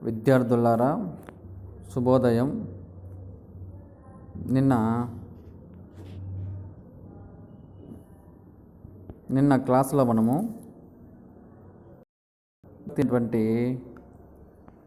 విద్యార్థులారా శుభోదయం. నిన్న క్లాసులో మనము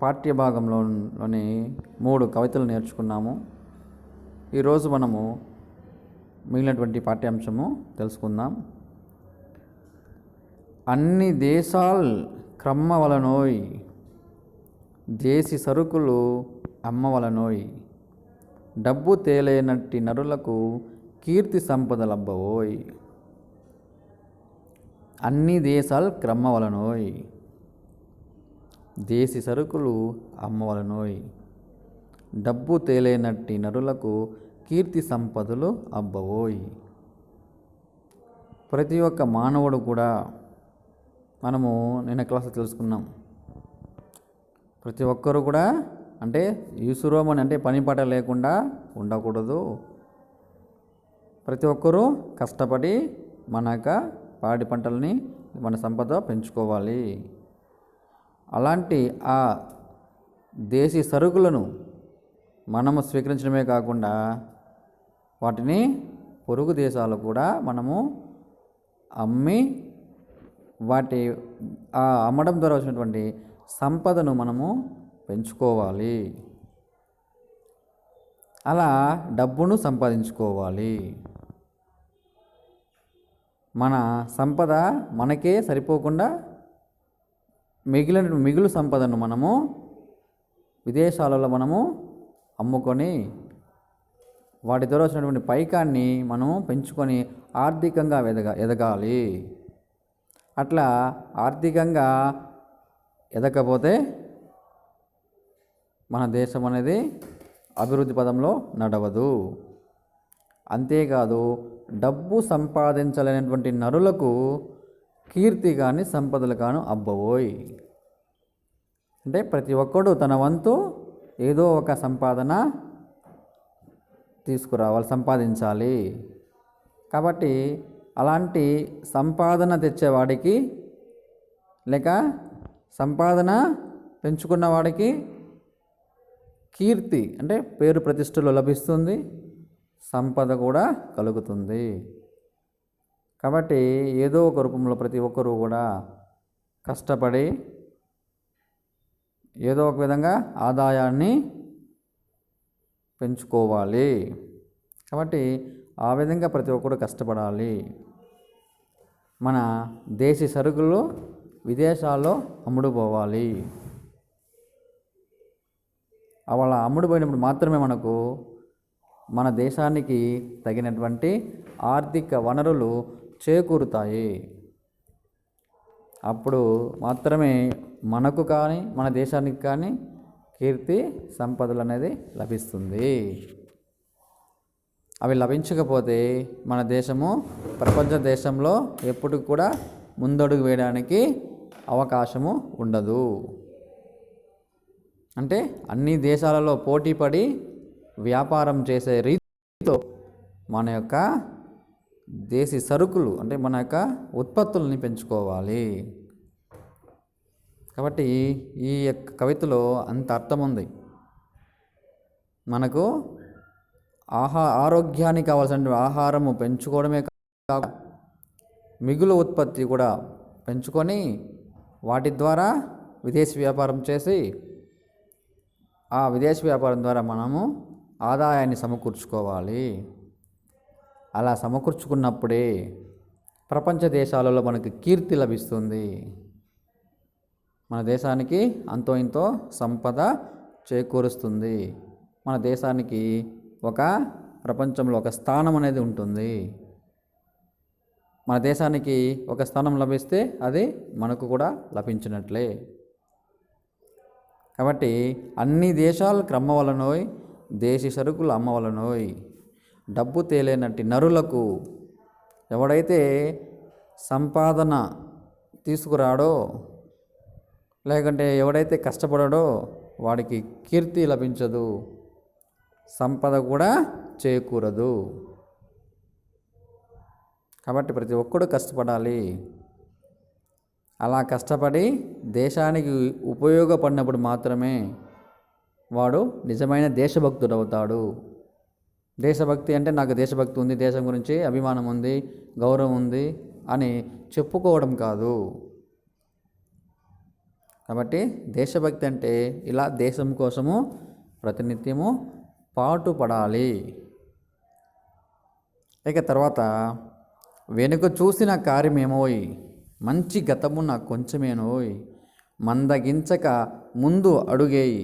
పాఠ్యభాగంలోని 3 కవితలు నేర్చుకున్నాము. ఈరోజు మనము మిగిలినటువంటి పాఠ్యాంశము తెలుసుకుందాం. అన్ని దేశాల్ క్రమ్మవలనోయ్, దేశీ సరుకులు అమ్మవలనోయ్, డబ్బు తేలేనట్టి నరులకు కీర్తి సంపదలబ్బవోయ్. అన్ని దేశాలు క్రమ్మవలనోయ్, దేశీ సరుకులు అమ్మవలనోయ్, డబ్బు తేలేనట్టి నరులకు కీర్తి సంపదలు అబ్బవోయ్. ప్రతి ఒక్క మానవుడు కూడా మనము నిన్న క్లాస్ తెలుసుకున్నాం. ప్రతి ఒక్కరు కూడా అంటే ఈసురోమని అంటే పని పాట లేకుండా ఉండకూడదు. ప్రతి ఒక్కరూ కష్టపడి మన పాడి పంటలని మన సంపద పెంచుకోవాలి. అలాంటి ఆ దేశీ సరుకులను మనము స్వీకరించడమే కాకుండా వాటిని పొరుగు దేశాలు కూడా మనము అమ్మి వాటి ఆ అమ్మడం ద్వారా వచ్చినటువంటి సంపదను మనము పెంచుకోవాలి. అలా డబ్బును సంపాదించుకోవాలి. మన సంపద మనకే సరిపోకుండా మిగులు సంపదను మనము విదేశాలలో మనము అమ్ముకొని వాటి ద్వారా వచ్చినటువంటి పైకాన్ని మనము పెంచుకొని ఆర్థికంగా ఎదగాలి. అట్లా ఆర్థికంగా ఎదగకపోతే మన దేశం అనేది అభివృద్ధి పదంలో నడవదు. అంతేకాదు డబ్బు సంపాదించలేనటువంటి నరులకు కీర్తి కానీ సంపదలు కాను అబ్బవోయ్. అంటే ప్రతి ఒక్కడు తన వంతు ఏదో ఒక సంపాదన తీసుకురావాలి, సంపాదించాలి. కాబట్టి అలాంటి సంపాదన తెచ్చేవాడికి లేక సంపాదన పెంచుకున్న వాడికి కీర్తి అంటే పేరు ప్రతిష్టలు లభిస్తుంది, సంపద కూడా కలుగుతుంది. కాబట్టి ఏదో ఒక రూపంలో ప్రతి ఒక్కరూ కూడా కష్టపడి ఏదో ఒక విధంగా ఆదాయాన్ని పెంచుకోవాలి. కాబట్టి ఆ విధంగా ప్రతి ఒక్కరు కష్టపడాలి. మన దేశీ సరుకులు విదేశాల్లో అమ్ముడుపోవాలి. అలా అమ్ముడుపోయినప్పుడు మాత్రమే మనకు మన దేశానికి తగినటువంటి ఆర్థిక వనరులు చేకూరుతాయి. అప్పుడు మాత్రమే మనకు కానీ మన దేశానికి కానీ కీర్తి సంపదలు అనేది లభిస్తుంది. అవి లభించకపోతే మన దేశము ప్రపంచ దేశంలో ఎప్పటికి కూడా ముందడుగు వేయడానికి అవకాశము ఉండదు. అంటే అన్ని దేశాలలో పోటీపడి వ్యాపారం చేసే రీతిలో మన యొక్క దేశీ సరుకులు అంటే మన యొక్క ఉత్పత్తులని పెంచుకోవాలి. కాబట్టి ఈ యొక్క కవితలో అంత అర్థం ఉంది. మనకు ఆరోగ్యానికి కావాల్సిన ఆహారము పెంచుకోవడమే కాకుండా మిగులు ఉత్పత్తి కూడా పెంచుకొని వాటి ద్వారా విదేశీ వ్యాపారం చేసి ఆ విదేశీ వ్యాపారం ద్వారా మనము ఆదాయాన్ని సమకూర్చుకోవాలి. అలా సమకూర్చుకున్నప్పుడే ప్రపంచ దేశాలలో మనకు కీర్తి లభిస్తుంది. మన దేశానికి అంతో ఇంతో సంపద చేకూరుస్తుంది. మన దేశానికి ఒక ప్రపంచంలో ఒక స్థానం అనేది ఉంటుంది. మన దేశానికి ఒక స్థానం లభిస్తే అది మనకు కూడా లభించినట్లే. కాబట్టి అన్ని దేశాలు క్రమ్మవలనోయ్, దేశీ సరుకులు అమ్మవలనోయ్, డబ్బు తేలేనట్టి నరులకు ఎవడైతే సంపాదన తీసుకురాడో లేకంటే ఎవడైతే కష్టపడాడో వాడికి కీర్తి లభించదు, సంపద కూడా చేకూరదు. కాబట్టి ప్రతి ఒక్కడు కష్టపడాలి. అలా కష్టపడి దేశానికి ఉపయోగపడినప్పుడు మాత్రమే వాడు నిజమైన దేశభక్తుడు అవుతాడు. దేశభక్తి అంటే నాకు దేశభక్తి ఉంది, దేశం గురించి అభిమానం ఉంది, గౌరవం ఉంది అని చెప్పుకోవడం కాదు. కాబట్టి దేశభక్తి అంటే ఇలా దేశం కోసము ప్రతినిత్యము పాటుపడాలి. ఇక తర్వాత వెనుక చూసిన కార్యమేమోయ్, మంచి గతము నాకు కొంచెమేనోయ్, మందగించక ముందు అడుగేయి,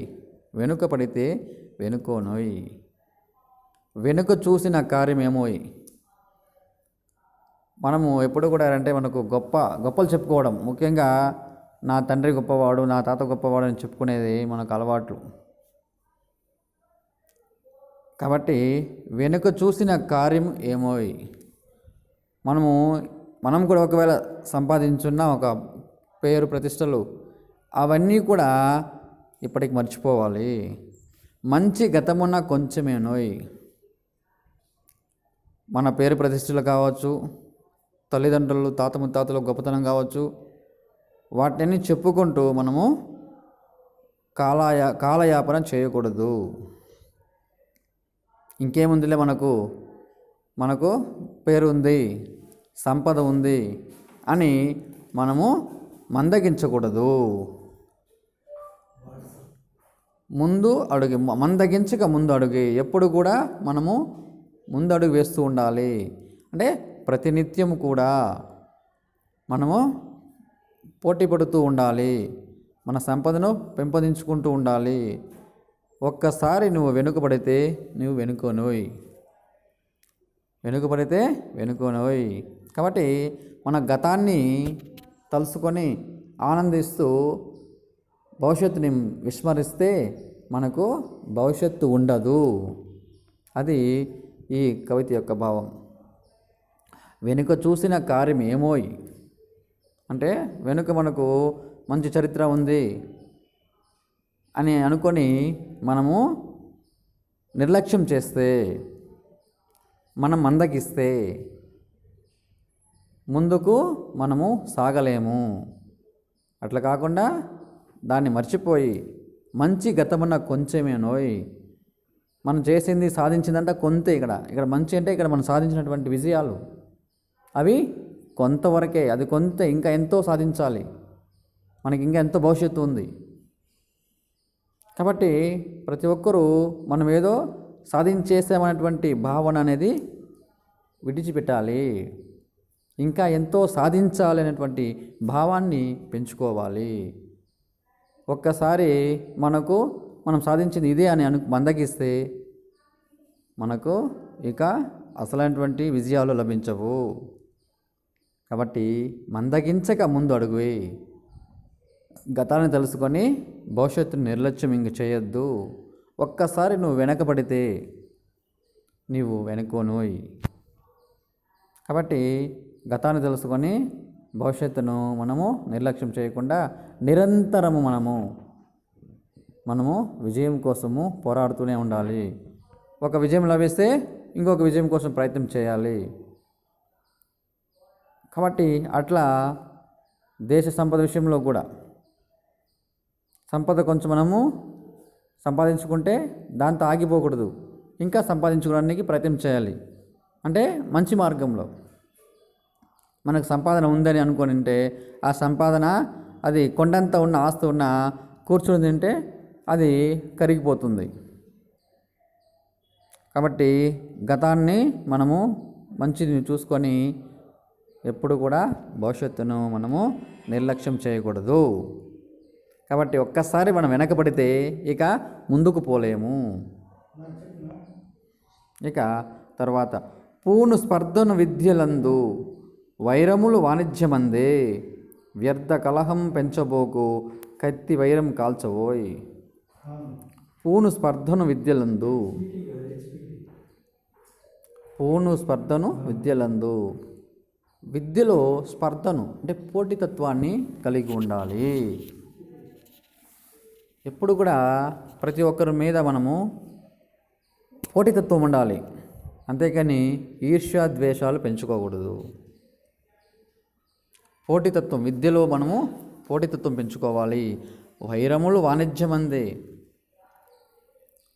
వెనుక పడితే వెనుకోనోయ్. వెనుక చూసిన కార్యమేమోయ్, మనము ఎప్పుడు కూడా అంటే మనకు గొప్పలు చెప్పుకోవడం, ముఖ్యంగా నా తండ్రి గొప్పవాడు, నా తాత గొప్పవాడు అని చెప్పుకునేది మనకు అలవాట్లు. కాబట్టి వెనుక చూసిన కార్యం ఏమోయ్, మనం కూడా ఒకవేళ సంపాదించున్న ఒక పేరు ప్రతిష్టలు అవన్నీ కూడా ఇప్పటికి మర్చిపోవాలి. మంచి గతమున్న కొంచెమేనోయ్, మన పేరు ప్రతిష్టలు కావచ్చు, తల్లిదండ్రులు తాత ముత్తాతలు గొప్పతనం కావచ్చు, వాటిని చెప్పుకుంటూ మనము కాలయాపన చేయకూడదు. ఇంకేముందిలే, మనకు పేరు ఉంది, సంపద ఉంది అని మనము మందగించకూడదు. మందగించక ముందు అడుగు. ఎప్పుడు కూడా మనము ముందడుగు వేస్తూ ఉండాలి. అంటే ప్రతినిత్యం కూడా మనము పోటీ పడుతూ ఉండాలి, మన సంపదను పెంపొందించుకుంటూ ఉండాలి. ఒక్కసారి నువ్వు వెనుకబడితే నువ్వు వెనుకబడితే. కాబట్టి మన గతాన్ని తలుసుకొని ఆనందిస్తూ భవిష్యత్తుని విస్మరిస్తే మనకు భవిష్యత్తు ఉండదు. అది ఈ కవిత యొక్క భావం. వెనుక చూసిన కార్యం ఏమోయ్ అంటే వెనుక మనకు మంచి చరిత్ర ఉంది అని అనుకొని మనము నిర్లక్ష్యం చేస్తే, మనం మందగిస్తే ముందుకు మనము సాగలేము. అట్లా కాకుండా దాన్ని మర్చిపోయి మంచి గతమున్న కొంచెమేనోయ్, మనం చేసింది సాధించిందంటే కొంతే. ఇక్కడ మంచి అంటే ఇక్కడ మనం సాధించినటువంటి విజయాలు అవి కొంతవరకే, అది కొంత, ఇంకా ఎంతో సాధించాలి, మనకి ఇంకా ఎంతో భవిష్యత్తు ఉంది. కాబట్టి ప్రతి ఒక్కరూ మనం ఏదో సాధించేసామనేటువంటి భావన అనేది విడిచిపెట్టాలి. ఇంకా ఎంతో సాధించాలి అనేటువంటి భావాన్ని పెంచుకోవాలి. ఒక్కసారి మనం సాధించింది ఇదే అని మందగిస్తే మనకు ఇక అసలైనటువంటి విజయాలు లభించవు. కాబట్టి మందగించక ముందు అడుగు. గతాన్ని తెలుసుకొని భవిష్యత్తును నిర్లక్ష్యం ఇంక చేయొద్దు. ఒక్కసారి నువ్వు వెనకబడితే నీవు వెనుకోనోయ్. కాబట్టి గతాన్ని తెలుసుకొని భవిష్యత్తును మనము నిర్లక్ష్యం చేయకుండా నిరంతరము మనము విజయం కోసము పోరాడుతూనే ఉండాలి. ఒక విజయం లభిస్తే ఇంకొక విజయం కోసం ప్రయత్నం చేయాలి. కాబట్టి అట్లా దేశ సంపద విషయంలో కూడా సంపద కొంచెం మనము సంపాదించుకుంటే దాంతో ఆగిపోకూడదు, ఇంకా సంపాదించుకోవడానికి ప్రయత్నం చేయాలి. అంటే మంచి మార్గంలో మనకు సంపాదన ఉందని అనుకొని ఉంటే ఆ సంపాదన అది కొండంత ఉన్న ఆస్తి ఉన్న కూర్చుని తింటే అది కరిగిపోతుంది. కాబట్టి గతాన్ని మనము మంచిని చూసుకొని ఎప్పుడు కూడా భవిష్యత్తును మనము నిర్లక్ష్యం చేయకూడదు. కాబట్టి ఒక్కసారి మనం వెనకబడితే ఇక ముందుకు పోలేము. ఇక తర్వాత పూను స్పర్ధను విద్యలందు వైరములు వాణిజ్యమందే, వ్యర్థ కలహం పెంచబోకు కత్తి వైరం కాల్చబోయ్. పూను స్పర్ధను విద్యలందు, విద్యలో స్పర్ధను అంటే పోటీతత్వాన్ని కలిగి ఉండాలి. ఎప్పుడు కూడా ప్రతి ఒక్కరి మీద మనము పోటీతత్వం ఉండాలి, అంతేకాని ఈర్ష్య ద్వేషాలు పెంచుకోకూడదు. పోటీతత్వం, విద్యలో మనము పోటీతత్వం పెంచుకోవాలి. వైరములు వాణిజ్యమందే,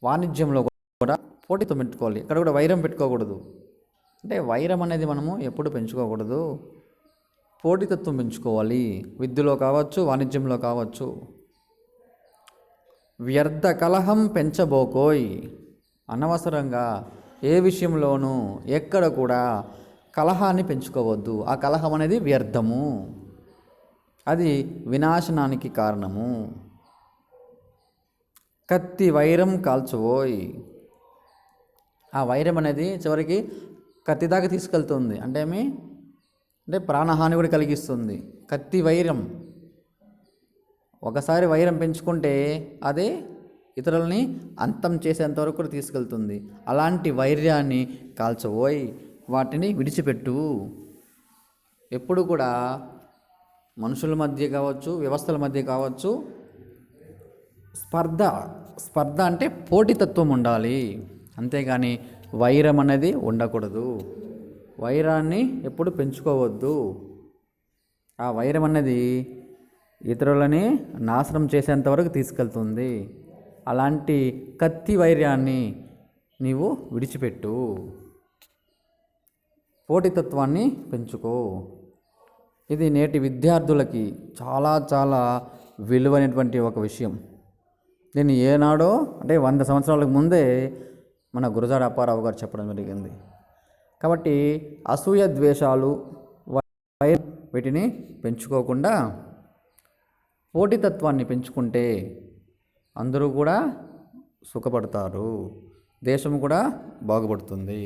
వాణిజ్యంలో కూడా పోటీతత్వం పెట్టుకోవాలి. ఇక్కడ కూడా వైరం పెట్టుకోకూడదు. అంటే వైరం అనేది మనము ఎప్పుడు పెంచుకోకూడదు, పోటీతత్వం పెంచుకోవాలి. విద్యలో కావచ్చు, వాణిజ్యంలో కావచ్చు. వ్యర్థ కలహం పెంచబోకోయ్, అనవసరంగా ఏ విషయంలోనూ ఎక్కడ కూడా కలహాన్ని పెంచుకోవద్దు. ఆ కలహం అనేది వ్యర్థము, అది వినాశనానికి కారణము. కత్తి వైరం కాల్చువోయ్, ఆ వైరం అనేది చివరికి కత్తి దాకా తీసుకెళ్తుంది. అంటే ప్రాణహాని కూడా కలిగిస్తుంది. కత్తి వైరం, ఒకసారి వైరం పెంచుకుంటే అదే ఇతరులని అంతం చేసేంతవరకు కూడా తీసుకెళ్తుంది. అలాంటి వైర్యాన్ని కాల్చబోయి వాటిని విడిచిపెట్టు. ఎప్పుడు కూడా మనుషుల మధ్య కావచ్చు, వ్యవస్థల మధ్య కావచ్చు, స్పర్ధ అంటే పోటీతత్వం ఉండాలి. అంతేగాని వైరం అనేది ఉండకూడదు. వైరాన్ని ఎప్పుడు పెంచుకోవద్దు. ఆ వైరం అనేది ఇతరులని నాశనం చేసేంతవరకు తీసుకెళ్తుంది. అలాంటి కత్తి వైర్యాన్ని నీవు విడిచిపెట్టు, పోటీతత్వాన్ని పెంచుకో. ఇది నేటి విద్యార్థులకి చాలా చాలా విలువైనటువంటి ఒక విషయం. దీన్ని ఏనాడో అంటే 100 సంవత్సరాలకు ముందే మన గురజాడ అప్పారావు గారు చెప్పడం జరిగింది. కాబట్టి అసూయ ద్వేషాలు వీటిని పెంచుకోకుండా పోటీతత్వాన్ని పెంచుకుంటే అందరూ కూడా సుఖపడతారు, దేశం కూడా బాగుపడుతుంది.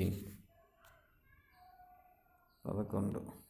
11